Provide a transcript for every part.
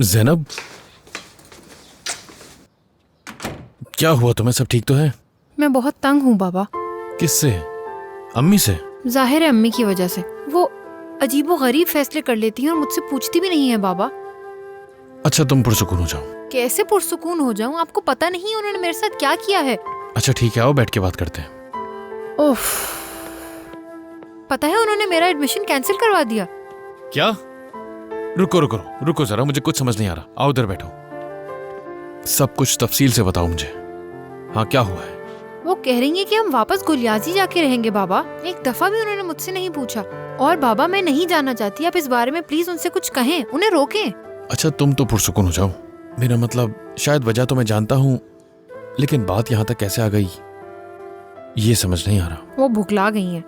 ज़ैनब, क्या हुआ तुम्हें? सब ठीक तो है? मैं बहुत तंग हूँ बाबा। किससे? अम्मी से? जाहिर है अम्मी की वजह से। वो अजीबो गरीब फैसले कर लेती हैं और मुझसे पूछती भी नहीं है बाबा। अच्छा, तुम पुरसुकून हो जाओ। कैसे पुरसुकून हो जाऊं? आपको पता नहीं उन्होंने मेरे साथ क्या किया है। अच्छा ठीक है, आओ बैठ के बात करते हैं। ओफ, पता है उन्होंने मेरा एडमिशन कैंसिल करवा दिया। क्या? रुको रुको रुको जरा, मुझे कुछ समझ नहीं आ रहा। आओ उधर बैठो, सब कुछ तफसील से बताओ मुझे। हाँ, क्या हुआ है? वो कह रही है कि हम वापस गुलियाजी जाके रहेंगे बाबा। एक दफा भी उन्होंने मुझसे नहीं पूछा। और बाबा मैं नहीं जाना चाहती, आप इस बारे में प्लीज उनसे कुछ कहें, उन्हें रोकें। अच्छा तुम तो पुरसुकून हो जाओ। मेरा मतलब शायद वजह तो मैं जानता हूँ, लेकिन बात यहाँ तक कैसे आ गई ये समझ नहीं आ रहा। वो भुखला गई हैं।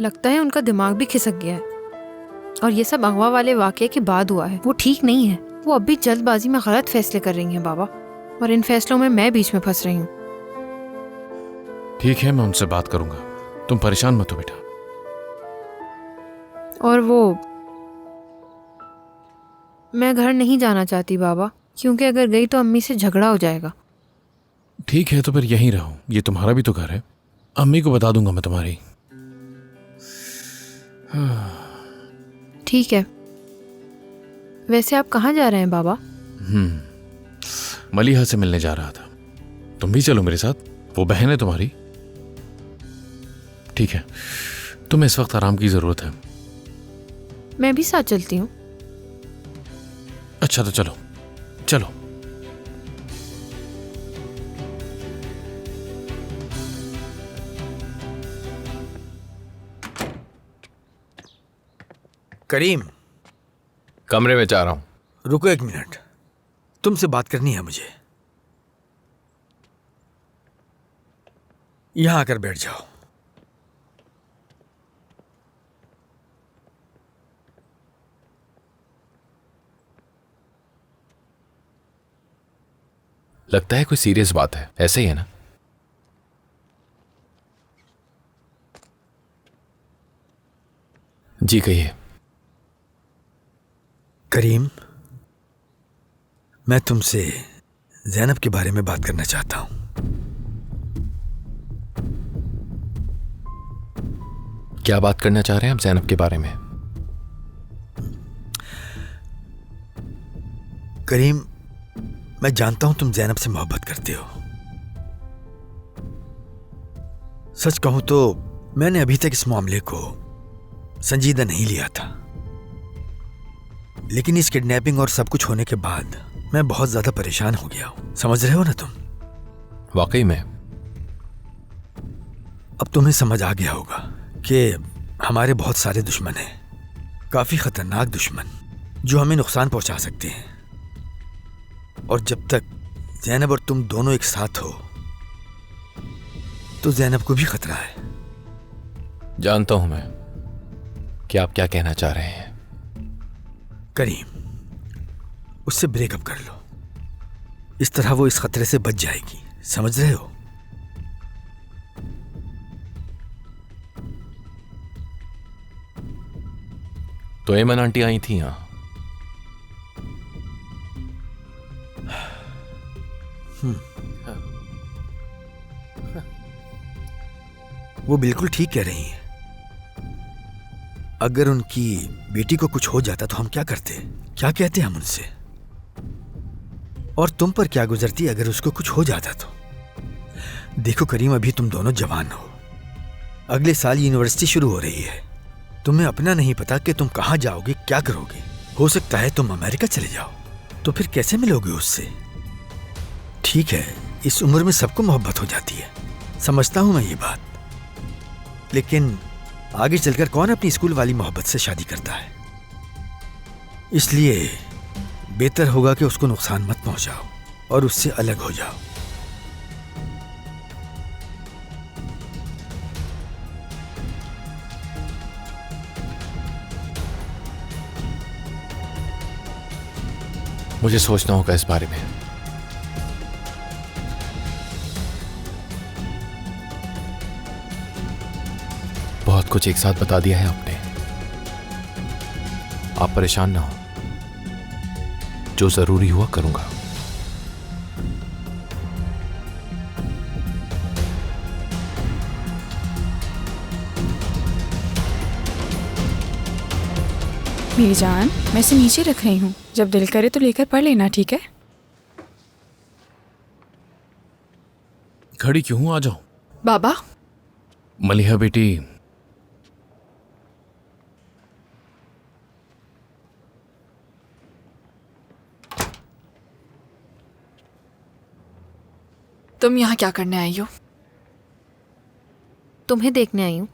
लगता है उनका दिमाग भी खिसक गया है। और ये सब अगवा वाले वाकये के बाद हुआ है। वो ठीक नहीं है। वो अब भी जल्दबाजी में गलत फैसले कर रही हैं बाबा, और इन फैसलों में मैं बीच में फंस रही हूँ। ठीक है, मैं उनसे बात करूंगा, तुम परेशान मत हो बेटा। और वो, मैं घर नहीं जाना चाहती बाबा, क्योंकि अगर गई तो अम्मी से झगड़ा हो जाएगा। ठीक है, तो फिर यहीं रहो, ये तुम्हारा भी तो घर है। अम्मी को बता दूंगा मैं तुम्हारी। ठीक है। वैसे आप कहाँ जा रहे हैं बाबा? मलिहा से मिलने जा रहा था। तुम भी चलो मेरे साथ, वो बहन है तुम्हारी। ठीक है, तुम्हें इस वक्त आराम की जरूरत है। मैं भी साथ चलती हूँ। अच्छा तो चलो चलो। करीम, कमरे में जा रहा हूं। रुको एक मिनट, तुमसे बात करनी है मुझे। यहां आकर बैठ जाओ। लगता है कोई सीरियस बात है, ऐसे ही है ना? जी कहिए। करीम, मैं तुमसे ज़ैनब के बारे में बात करना चाहता हूं। क्या बात करना चाह रहे हैं आप ज़ैनब के बारे में? करीम, मैं जानता हूं तुम ज़ैनब से मोहब्बत करते हो। सच कहूं तो मैंने अभी तक इस मामले को संजीदा नहीं लिया था, लेकिन इस किडनैपिंग और सब कुछ होने के बाद मैं बहुत ज्यादा परेशान हो गया हूं। समझ रहे हो ना तुम? वाकई में? अब तुम्हें समझ आ गया होगा कि हमारे बहुत सारे दुश्मन हैं, काफी खतरनाक दुश्मन जो हमें नुकसान पहुंचा सकते हैं। और जब तक ज़ैनब और तुम दोनों एक साथ हो तो ज़ैनब को भी खतरा है। जानता हूं मैं कि आप क्या कहना चाह रहे हैं। करीम, उससे ब्रेकअप कर लो, इस तरह वो इस खतरे से बच जाएगी। समझ रहे हो? तो एमन आंटी आई थी यहां? वो बिल्कुल ठीक कह रही हैं। अगर उनकी बेटी को कुछ हो जाता तो हम क्या करते? क्या कहते हम उनसे? और तुम पर क्या गुजरती अगर उसको कुछ हो जाता तो? देखो करीम, अभी तुम दोनों जवान हो, अगले साल यूनिवर्सिटी शुरू हो रही है। तुम्हें अपना नहीं पता कि तुम कहाँ जाओगे, क्या करोगे। हो सकता है तुम अमेरिका चले जाओ, तो फिर कैसे मिलोगे उससे? ठीक है, इस उम्र में सबको मोहब्बत हो जाती है, समझता हूं मैं ये बात, लेकिन आगे चलकर कौन अपनी स्कूल वाली मोहब्बत से शादी करता है? इसलिए बेहतर होगा कि उसको नुकसान मत पहुंचाओ और उससे अलग हो जाओ। मुझे सोचना होगा इस बारे में। बहुत कुछ एक साथ बता दिया है आपने। आप परेशान ना हो। जो जरूरी हुआ करूंगा। मेरी जान, मैं इसे नीचे रख रही हूँ, जब दिल करे तो लेकर पढ़ लेना, ठीक है? खड़ी क्यों हूं? आ जाओ। बाबा, मलिहा बेटी, तुम यहाँ क्या करने आई हो? तुम्हें देखने आई हूँ।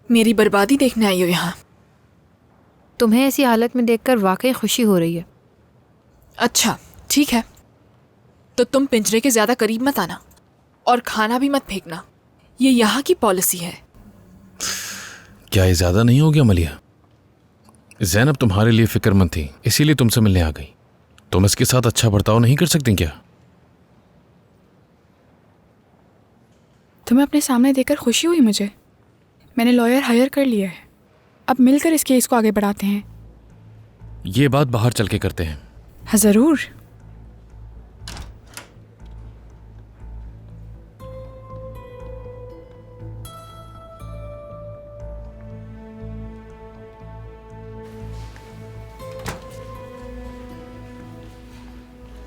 मेरी बर्बादी देखने आई हो यहाँ? तुम्हें ऐसी हालत में देखकर वाकई खुशी हो रही है। अच्छा, ठीक है, तो तुम पिंजरे के ज्यादा करीब मत आना और खाना भी मत फेंकना। ये यहाँ की पॉलिसी है। क्या ये ज्यादा नहीं हो गया मलिहा? ज़ैनब तुम्हारे लिए फिक्रमंद थी, इसीलिए तुमसे मिलने आ गई। तुम इसके साथ अच्छा बर्ताव नहीं कर सकती क्या? तुम्हें अपने सामने देखकर खुशी हुई मुझे? मैंने लॉयर हायर कर लिया है, अब मिलकर इस केस को आगे बढ़ाते हैं। ये बात बाहर चल के करते हैं। हाँ जरूर।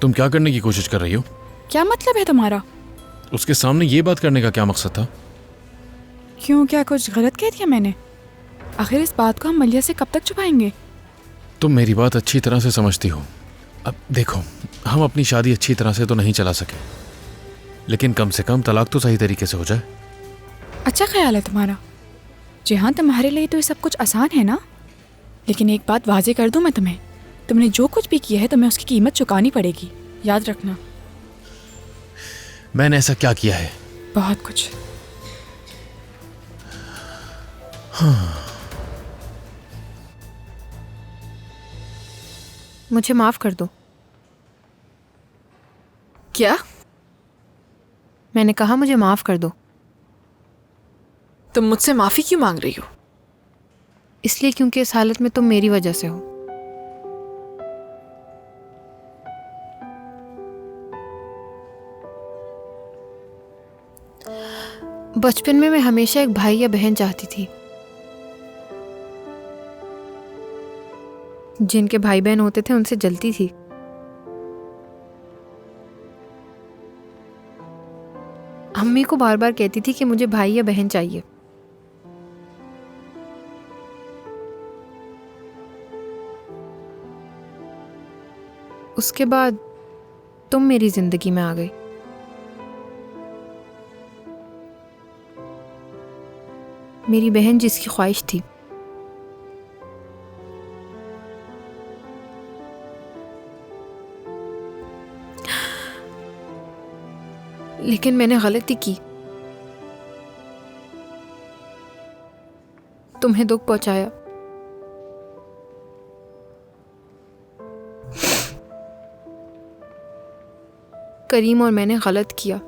तुम क्या करने की कोशिश कर रही हो? क्या मतलब है तुम्हारा? उसके सामने ये बात करने का क्या मकसद था? क्यों, क्या कुछ गलत कह दिया मैंने? आखिर इस बात को हम मलिया से कब तक छुपाएंगे? तुम मेरी बात अच्छी तरह से समझती हो। अब देखो, हम अपनी शादी अच्छी तरह से तो नहीं चला सके, लेकिन कम से कम तलाक तो सही तरीके से हो जाए। अच्छा ख्याल है तुम्हारा। जी हाँ, तुम्हारे लिए तो ये सब कुछ आसान है ना, लेकिन एक बात वाजे कर दूं मैं तुम्हें, तुमने जो कुछ भी किया है तुम्हें उसकी कीमत चुकानी पड़ेगी, याद रखना। मैंने ऐसा क्या किया है? बहुत कुछ। मुझे माफ कर दो। क्या? मैंने कहा मुझे माफ कर दो। तुम मुझसे माफी क्यों मांग रही हो? इसलिए क्योंकि इस हालत में तुम मेरी वजह से हो। बचपन में मैं हमेशा एक भाई या बहन चाहती थी। जिनके भाई बहन होते थे उनसे जलती थी। अम्मी को बार बार कहती थी कि मुझे भाई या बहन चाहिए। उसके बाद तुम मेरी जिंदगी में आ गई। मेरी बहन जिसकी ख्वाहिश थी। लेकिन मैंने गलती की, तुम्हें दुख पहुंचाया। करीम और मैंने गलत किया।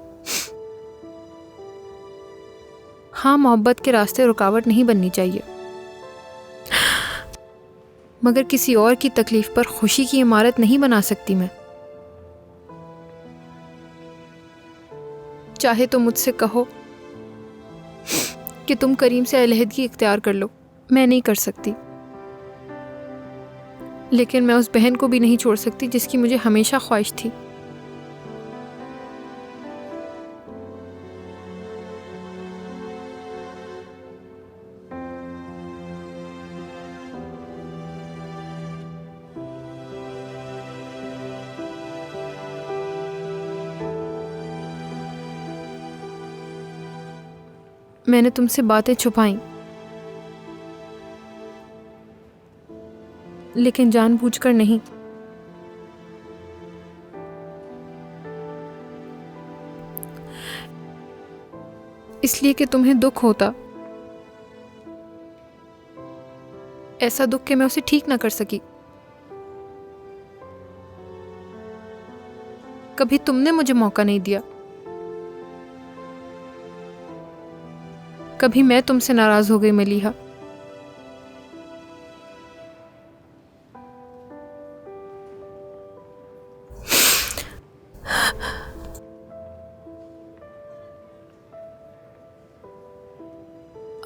हाँ, मोहब्बत के रास्ते रुकावट नहीं बननी चाहिए, मगर किसी और की तकलीफ पर खुशी की इमारत नहीं बना सकती मैं। चाहे तो मुझसे कहो कि तुम करीम से अलहदगी इख्तियार कर लो, मैं नहीं कर सकती। लेकिन मैं उस बहन को भी नहीं छोड़ सकती जिसकी मुझे हमेशा ख्वाहिश थी। मैंने तुमसे बातें छुपाई, लेकिन जानबूझकर नहीं। इसलिए कि तुम्हें दुख होता, ऐसा दुख कि मैं उसे ठीक ना कर सकी। कभी तुमने मुझे मौका नहीं दिया, कभी मैं तुमसे नाराज हो गई मलिहा।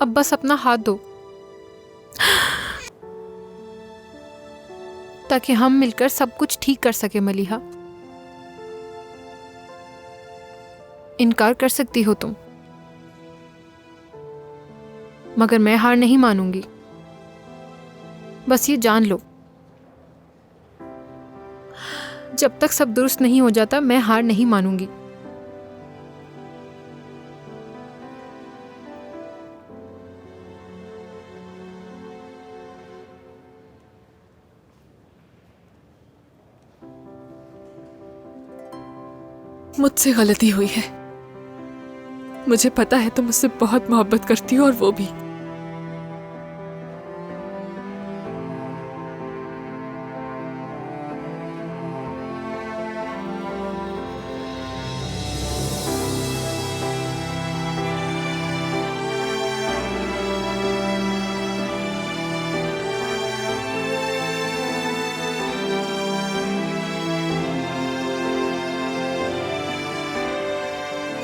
अब बस अपना हाथ दो ताकि हम मिलकर सब कुछ ठीक कर सके। मलिहा, इनकार कर सकती हो तुम, मगर मैं हार नहीं मानूंगी। बस ये जान लो, जब तक सब दुरुस्त नहीं हो जाता मैं हार नहीं मानूंगी। मुझसे गलती हुई है। मुझे पता है तुम मुझसे बहुत मोहब्बत करती हो और वो भी।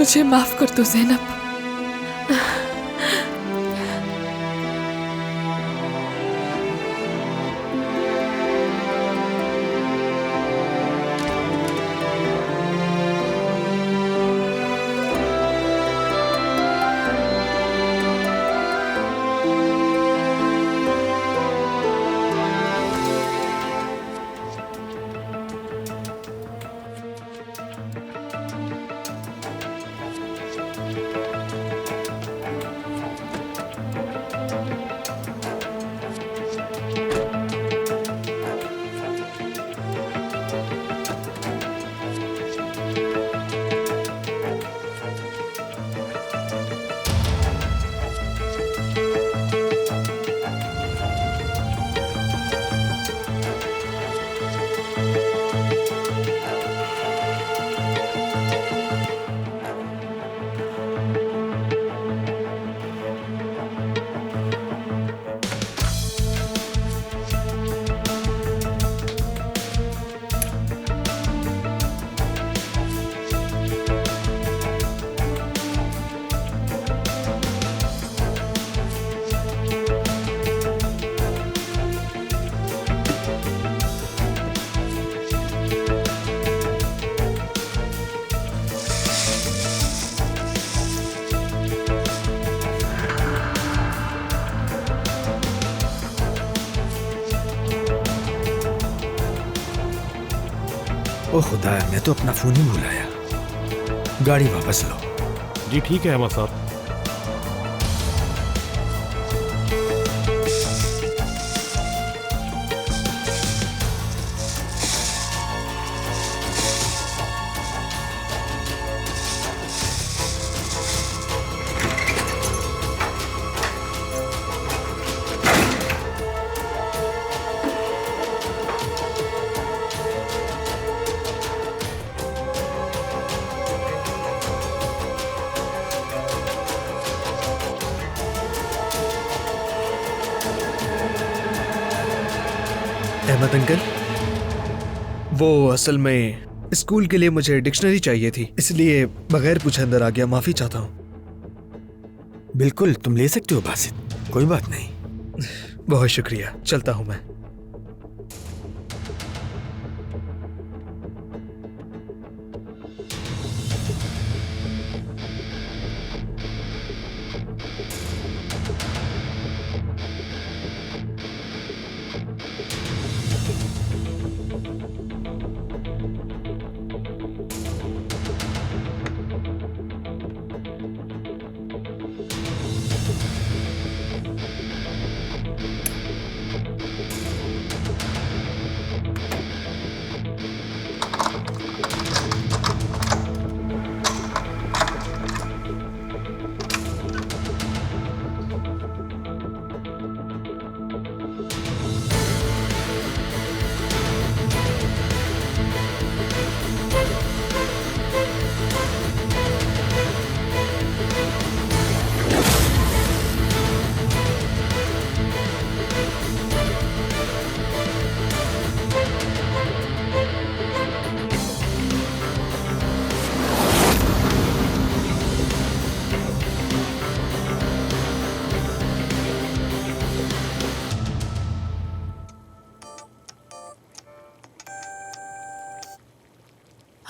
मुझे माफ कर दो ज़ैनब। ओ खुदाया, मैं तो अपना फोन ही भुलाया। गाड़ी वापस लो। जी ठीक है अहमद साहब। अहमद अंकल, वो असल में स्कूल के लिए मुझे डिक्शनरी चाहिए थी, इसलिए बगैर पूछे अंदर आ गया। माफी चाहता हूँ। बिल्कुल, तुम ले सकते हो बासित, कोई बात नहीं। बहुत शुक्रिया, चलता हूँ मैं।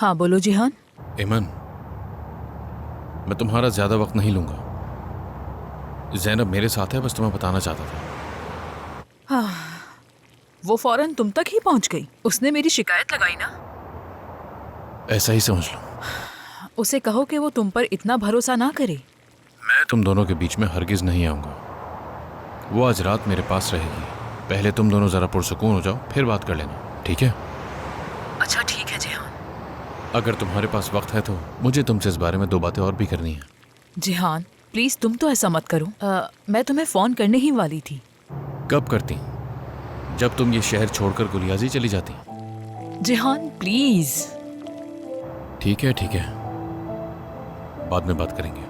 हाँ बोलो जिहान। ईमान, मैं तुम्हारा ज्यादा वक्त नहीं लूंगा। जैनब मेरे साथ है, बस तुम्हें बताना चाहता था। हाँ, वो फौरन तुम तक ही पहुंच गई। उसने मेरी शिकायत लगाई ना। ऐसा ही समझ लो। उसे कहो कि वो तुम पर इतना भरोसा ना करे। मैं तुम दोनों के बीच में हरगिज नहीं आऊंगा। वो आज रात मेरे पास रहेगी। पहले तुम दोनों जरा पुरसुकून हो जाओ, फिर बात कर लेना, ठीक है? अच्छा ठीक है जिहान। अगर तुम्हारे पास वक्त है तो मुझे तुमसे इस बारे में 2 बातें और भी करनी है। जिहान प्लीज तुम तो ऐसा मत करो। मैं तुम्हें फोन करने ही वाली थी। कब करती? जब तुम ये शहर छोड़कर गुलियाजी चली जाती। जिहान प्लीज। ठीक है, ठीक है, बाद में बात करेंगे।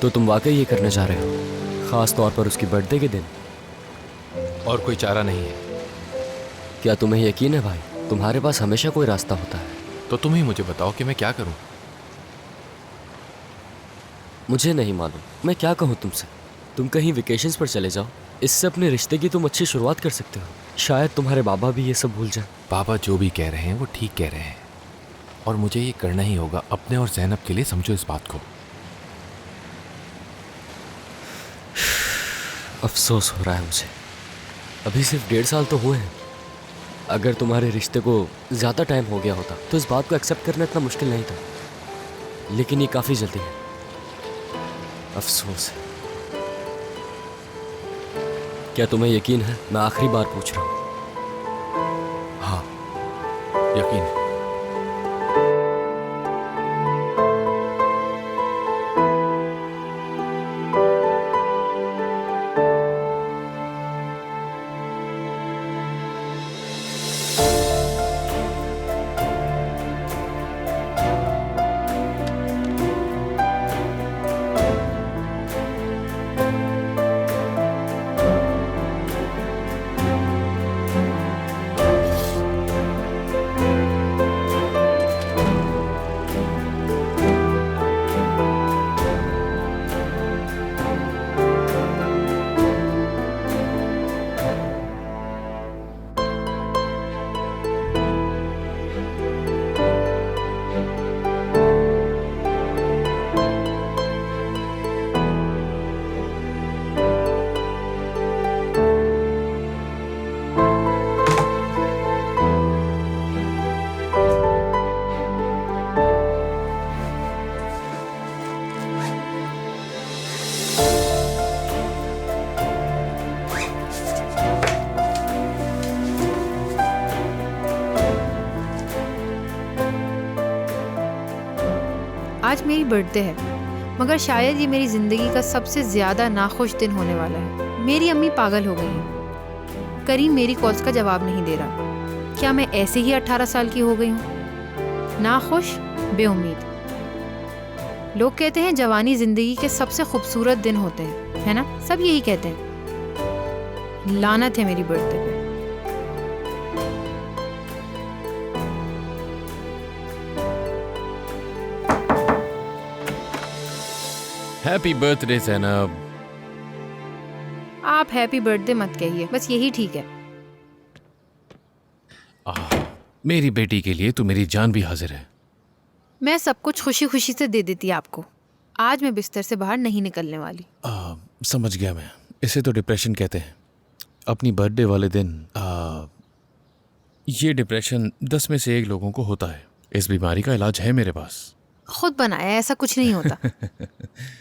तो तुम वाकई ये करने जा रहे हो, खास तौर पर उसकी बर्थडे के दिन? और कोई चारा नहीं है। क्या तुम्हें यकीन है भाई, तुम्हारे पास हमेशा कोई रास्ता होता है? तो तुम ही मुझे बताओ कि मैं क्या करूं। मुझे नहीं मालूम, मैं क्या कहूँ तुमसे। तुम कहीं वेकेशंस पर चले जाओ, इससे अपने रिश्ते की तुम अच्छी शुरुआत कर सकते हो। शायद तुम्हारे बाबा भी ये सब भूल जाए। पापा जो भी कह रहे हैं वो ठीक कह रहे हैं, और मुझे ये करना ही होगा अपने और जैनब के लिए। समझो इस बात को। अफसोस हो रहा है मुझे, अभी सिर्फ 1.5 साल तो हुए हैं। अगर तुम्हारे रिश्ते को ज़्यादा टाइम हो गया होता तो इस बात को एक्सेप्ट करना इतना मुश्किल नहीं था, लेकिन ये काफ़ी जल्दी है। अफसोस है। क्या तुम्हें यकीन है? मैं आखिरी बार पूछ रहा हूँ। हाँ, यकीन है। आज मेरी बर्थडे है, मगर शायद ये मेरी ज़िंदगी का सबसे ज़्यादा नाखुश दिन होने वाला है। मेरी अम्मी पागल हो गई हैं। करीम मेरी कॉल्स का जवाब नहीं दे रहा। क्या मैं ऐसे ही 18 साल की हो गई हूँ? नाखुश, बेउम्मीद। लोग कहते हैं जवानी ज़िंदगी के सबसे खूबसूरत दिन होते हैं, है ना? सब यही कहते हैं। लानत है मेरी बर्थडे पे। Happy birthday Zainab. आप हैप्पी बर्थडे मत कहिए, बस यही ठीक है। मेरी बेटी के लिए तो मेरी जान भी हाजिर है। मैं सब कुछ खुशी खुशी से दे देती आपको। आज मैं बिस्तर से बाहर नहीं निकलने वाली। समझ गया मैं। इसे तो डिप्रेशन कहते हैं। अपनी बर्थडे वाले दिन ये डिप्रेशन 10 में से 1 लोगों को होता है। इस बीमारी का इलाज है मेरे पास। खुद बनाया, ऐसा कुछ नहीं होता।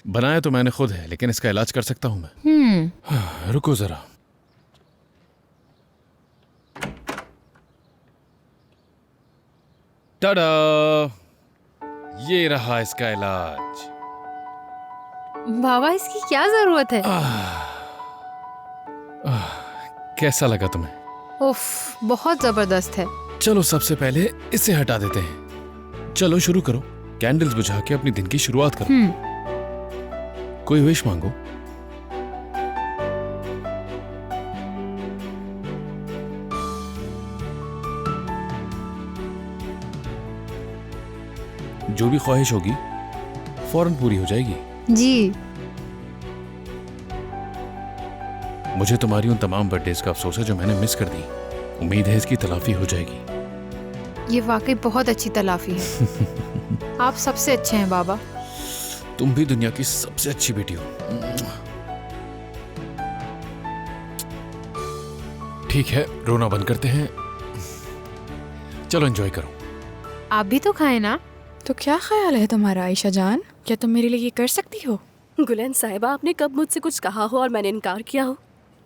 बनाया तो मैंने खुद है, लेकिन इसका इलाज कर सकता हूं मैं। रुको जरा। टाडा, ये रहा इसका इलाज। बाबा इसकी क्या जरूरत है? कैसा लगा तुम्हें? उफ, बहुत जबरदस्त है। चलो सबसे पहले इसे हटा देते हैं। चलो शुरू करो। कैंडल्स बुझा के अपनी दिन की शुरुआत करो। कोई विश मांगो। जो भी ख्वाहिश होगी फौरन पूरी हो जाएगी। जी। मुझे तुम्हारी उन तमाम बर्थडेज का अफसोस है जो मैंने मिस कर दी। उम्मीद है इसकी तलाफी हो जाएगी। ये वाकई बहुत अच्छी तलाफी है। आप सबसे अच्छे हैं बाबा। तुम भी दुनिया की सबसे अच्छी बेटी हो। ठीक है, रोना बंद करते हैं, चलो एंजॉय करो। आप भी तो खाएं ना। तो क्या ख्याल है तुम्हारा आयशा जान, क्या तुम मेरे लिए ये कर सकती हो? गुलैन साहिबा, आपने कब मुझसे कुछ कहा हो और मैंने इनकार किया हो?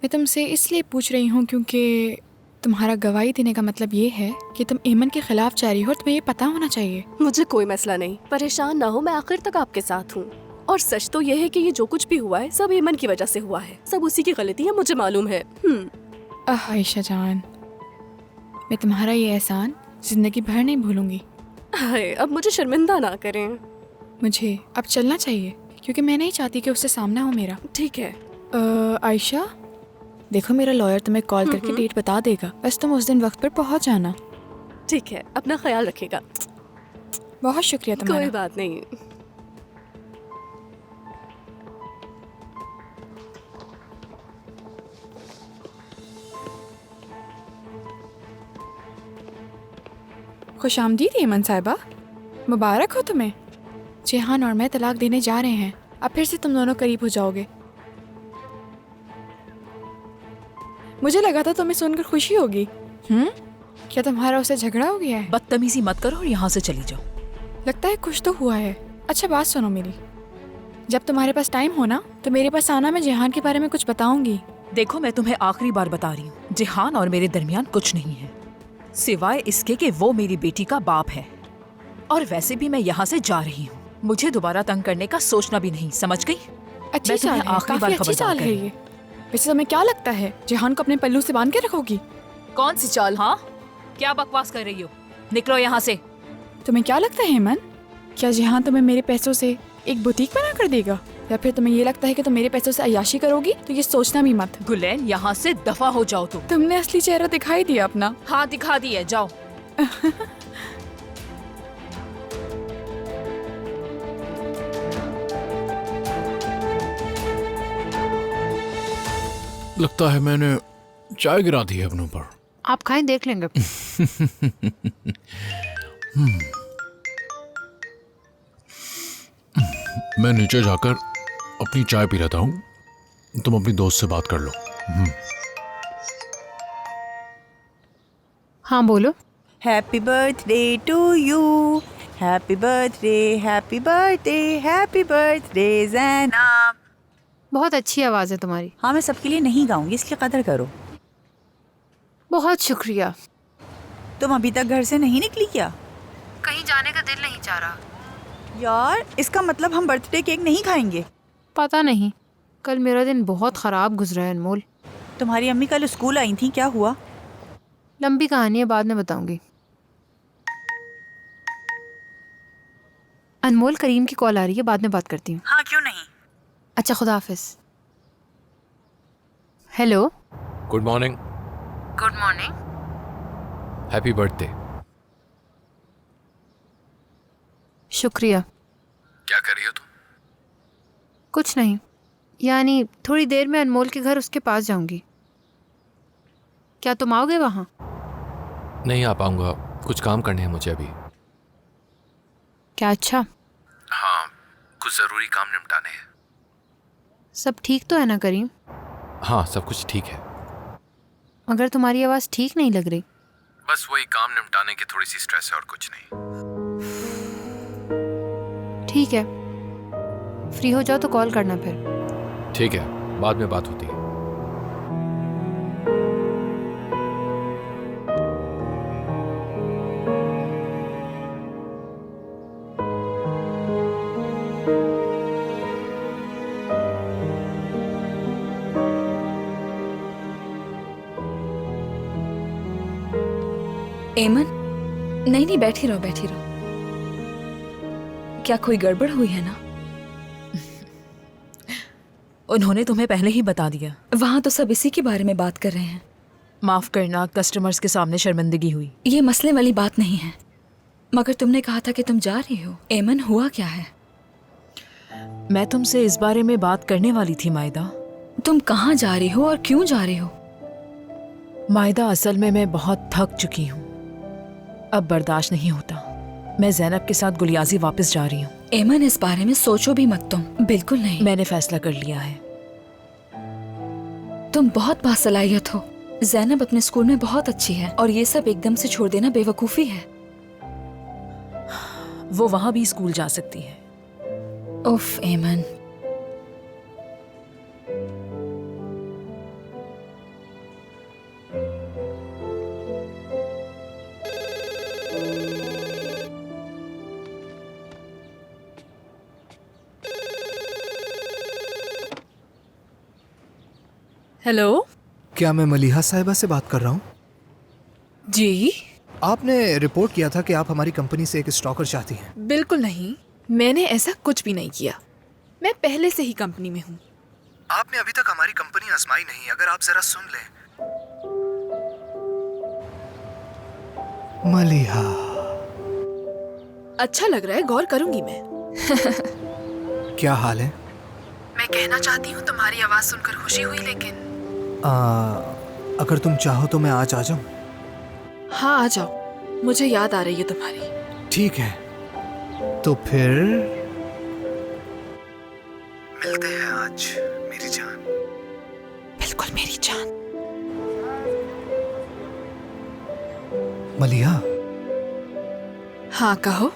मैं तुमसे इसलिए पूछ रही हूँ क्योंकि तुम्हारा गवाही देने का मतलब ये है कि तुम एमन के खिलाफ जा रही हो और तुम्हें ये पता होना चाहिए। मुझे कोई मसला नहीं, परेशान ना हो, मैं आखिर तक आपके साथ हूँ। और सच तो ये है कि ये जो कुछ भी हुआ है सब एमन की वजह से हुआ है, सब उसी की गलती है, मुझे मालूम है। आयशा जान, मैं तुम्हारा ये एहसान जिंदगी भर नहीं भूलूंगी। हाय, अब मुझे शर्मिंदा ना करें। मुझे अब चलना चाहिए क्योंकि मैं नहीं चाहती कि उससे सामना हो मेरा। ठीक है। आयशा देखो, मेरा लॉयर तुम्हें कॉल करके डेट बता देगा, बस तुम उस दिन वक्त पर पहुंच जाना। ठीक है, अपना ख्याल रखिएगा। बहुत शुक्रिया तुम्हारा। कोई बात नहीं। खुशामदीद एमन साहिबा, मुबारक हो तुम्हें। जेहान और मैं तलाक देने जा रहे हैं, अब फिर से तुम दोनों करीब हो जाओगे। मुझे लगा था तुम्हें सुनकर खुशी होगी। क्या तुम्हारा उससे झगड़ा हो गया है? बदतमीजी मत करो और यहाँ से चली जाओ। लगता है कुछ तो हुआ है। अच्छा बात सुनो मेरी, जब तुम्हारे पास टाइम हो ना तो मेरे पास आना, मैं जेहान के बारे में कुछ बताऊंगी। देखो, मैं तुम्हें आखिरी बार बता रही हूँ, जेहान और मेरे दरमियान कुछ नहीं है सिवाय इसके कि वो मेरी बेटी का बाप है। और वैसे भी मैं यहाँ से जा रही हूँ, मुझे दोबारा तंग करने का सोचना भी नहीं, समझ गई? अच्छी चाल है, काफी अच्छी चाल है ये। वैसे तुम्हें क्या लगता है जेहान को अपने पल्लू से बांध के रखोगी? कौन सी चाल? हाँ, क्या बकवास कर रही हो? निकलो यहाँ से। तुम्हें क्या लगता है हेमन, क्या जेहान तुम्हें मेरे पैसों से एक बुटीक बना कर देगा? या फिर तुम्हें ये लगता है कि तुम मेरे पैसों से अय्याशी करोगी? तो ये सोचना भी मत। गुलैन, यहाँ से दफा हो जाओ तुम। तुमने असली चेहरा दिखाई दिया अपना। हाँ, दिखा दिया, जाओ। लगता है मैंने चाय गिरा दी है अपने ऊपर। आप खाएं, देख लेंगे। मैं नीचे जाकर अपनी चाय पी लेता हूँ, तुम अपनी दोस्त से बात कर लो। हाँ बोलो। Happy birthday to you, happy birthday, happy birthday, happy birthday Zainab. बहुत अच्छी आवाज़ है तुम्हारी। हाँ, मैं सबके लिए नहीं गाऊंगी, इसकी कदर करो। बहुत शुक्रिया। तुम अभी तक घर से नहीं निकली क्या? कहीं जाने का दिल नहीं चाह रहा। यार, इसका मतलब हम बर्थडे केक नहीं खाएंगे? पता नहीं, कल मेरा दिन बहुत ख़राब गुजरा है अनमोल। तुम्हारी अम्मी कल स्कूल आई थी, क्या हुआ? लंबी कहानी है, बाद में बताऊंगी। अनमोल, करीम की कॉल आ रही है, बाद में बात करती हूँ। हाँ, क्यों नहीं। अच्छा, खुदा हाफिज। Hello. Good morning. Good morning. Happy birthday. शुक्रिया। क्या कर रही हो तुम? कुछ नहीं, यानी थोड़ी देर में अनमोल के घर उसके पास जाऊंगी। क्या तुम आओगे वहाँ? नहीं आ पाऊंगा, कुछ काम करने हैं मुझे अभी। क्या? अच्छा। हाँ, कुछ जरूरी काम निपटाने हैं। सब ठीक तो है ना करीम? हाँ, सब कुछ ठीक है। मगर तुम्हारी आवाज़ ठीक नहीं लग रही। बस वही काम निपटाने की थोड़ी सी स्ट्रेस है और कुछ नहीं। ठीक है, फ्री हो जाओ तो कॉल करना फिर। ठीक है, बाद में बात होती है। एमन, नहीं, बैठी रहो, बैठी रहो। क्या कोई गड़बड़ हुई है ना? उन्होंने तुम्हें पहले ही बता दिया। वहाँ तो सब इसी के बारे में बात कर रहे हैं। माफ करना, कस्टमर्स के सामने शर्मिंदगी हुई। ये मसले वाली बात नहीं है, मगर तुमने कहा था कि तुम जा रही हो। एमन, हुआ क्या है? मैं तुमसे इस बारे में बात करने वाली थी मायदा, तुम कहाँ जा रही हो और क्यों जा रही हो? मायदा, असल में मैं बहुत थक चुकी हूँ। अब बर्दाश्त नहीं होता। मैं ज़ैनब के साथ गुलियाजी वापस जा रही हूँ। एमन, इस बारे में सोचो भी मत तुम, बिल्कुल नहीं। मैंने फैसला कर लिया है। तुम बहुत बासलाहियत हो। ज़ैनब अपने स्कूल में बहुत अच्छी है और ये सब एकदम से छोड़ देना बेवकूफ़ी है। वो वहाँ भी स्कूल जा सकती है। उफ एमन। हेलो, क्या मैं मलिहा साहिबा से बात कर रहा हूँ? जी। आपने रिपोर्ट किया था कि आप हमारी कंपनी से एक स्टॉकर चाहती हैं। बिल्कुल नहीं, मैंने ऐसा कुछ भी नहीं किया। मैं पहले से ही कंपनी में हूँ। आपने अभी तक हमारी कंपनी आजमाई नहीं, अगर आप जरा सुन लें। मलिहा, अच्छा लग रहा है, गौर करूंगी मैं। क्या हाल है? मैं कहना चाहती हूँ तुम्हारी आवाज सुनकर खुशी हुई, लेकिन अगर तुम चाहो तो मैं आज आ जाऊं? हाँ, आ जाओ। मुझे याद आ रही है तुम्हारी। ठीक है, तो फिर मिलते हैं आज मेरी जान। बिल्कुल मेरी जान। मलिहा। हाँ कहो।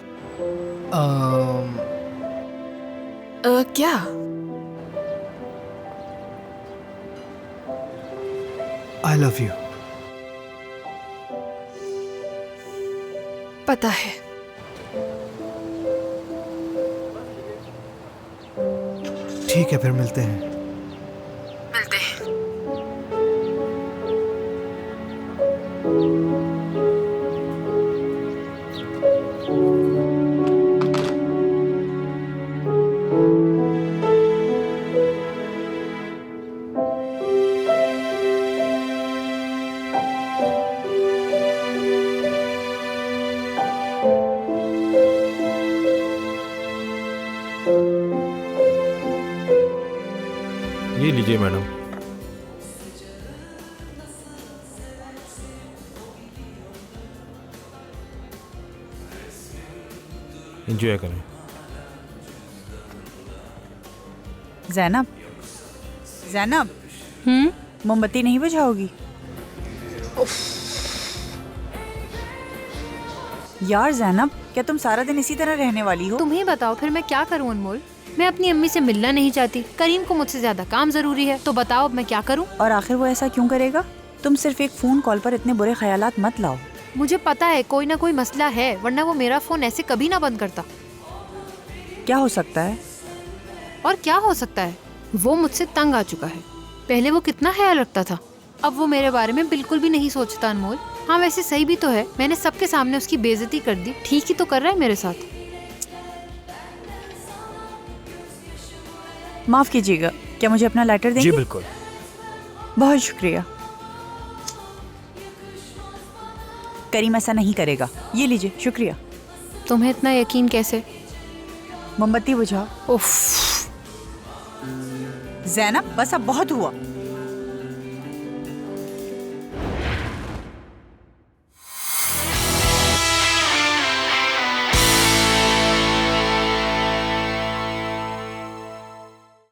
क्या? I love you. पता है। ठीक है, फिर मिलते हैं। मिलते हैं। ये लीजिए मैडम। एंजॉय करें। ज़ैनब, ज़ैनब, मोमबत्ती नहीं बुझाओगी? यार ज़ैनब, क्या तुम सारा दिन इसी तरह रहने वाली हो? तुम ही बताओ, फिर मैं क्या करूं अनमोल? मैं अपनी अम्मी से मिलना नहीं चाहती। करीम को मुझसे ज्यादा काम जरूरी है, तो बताओ अब मैं क्या करूं? और आखिर वो ऐसा क्यों करेगा? तुम सिर्फ एक फोन कॉल पर इतने बुरे ख्यालात मत लाओ। मुझे पता है कोई ना कोई मसला है, वरना वो मेरा फोन ऐसे कभी ना बंद करता। क्या हो सकता है? और क्या हो सकता है? वो मुझसे तंग आ चुका है। पहले वो कितना ख्याल रखता था, अब वो मेरे बारे में बिल्कुल भी नहीं सोचता अनमोल। हाँ वैसे सही भी तो है, मैंने सबके सामने उसकी बेइज्जती कर दी। ठीक ही तो कर रहा है मेरे साथ। माफ कीजिएगा, क्या मुझे अपना लेटर देंगे? जी बिल्कुल। बहुत शुक्रिया। करीम ऐसा नहीं करेगा। ये लीजिए, शुक्रिया। तुम्हें इतना यकीन कैसे? मोमबत्ती बुझाओ। उफ। ज़ैनब, बस अब बहुत हुआ।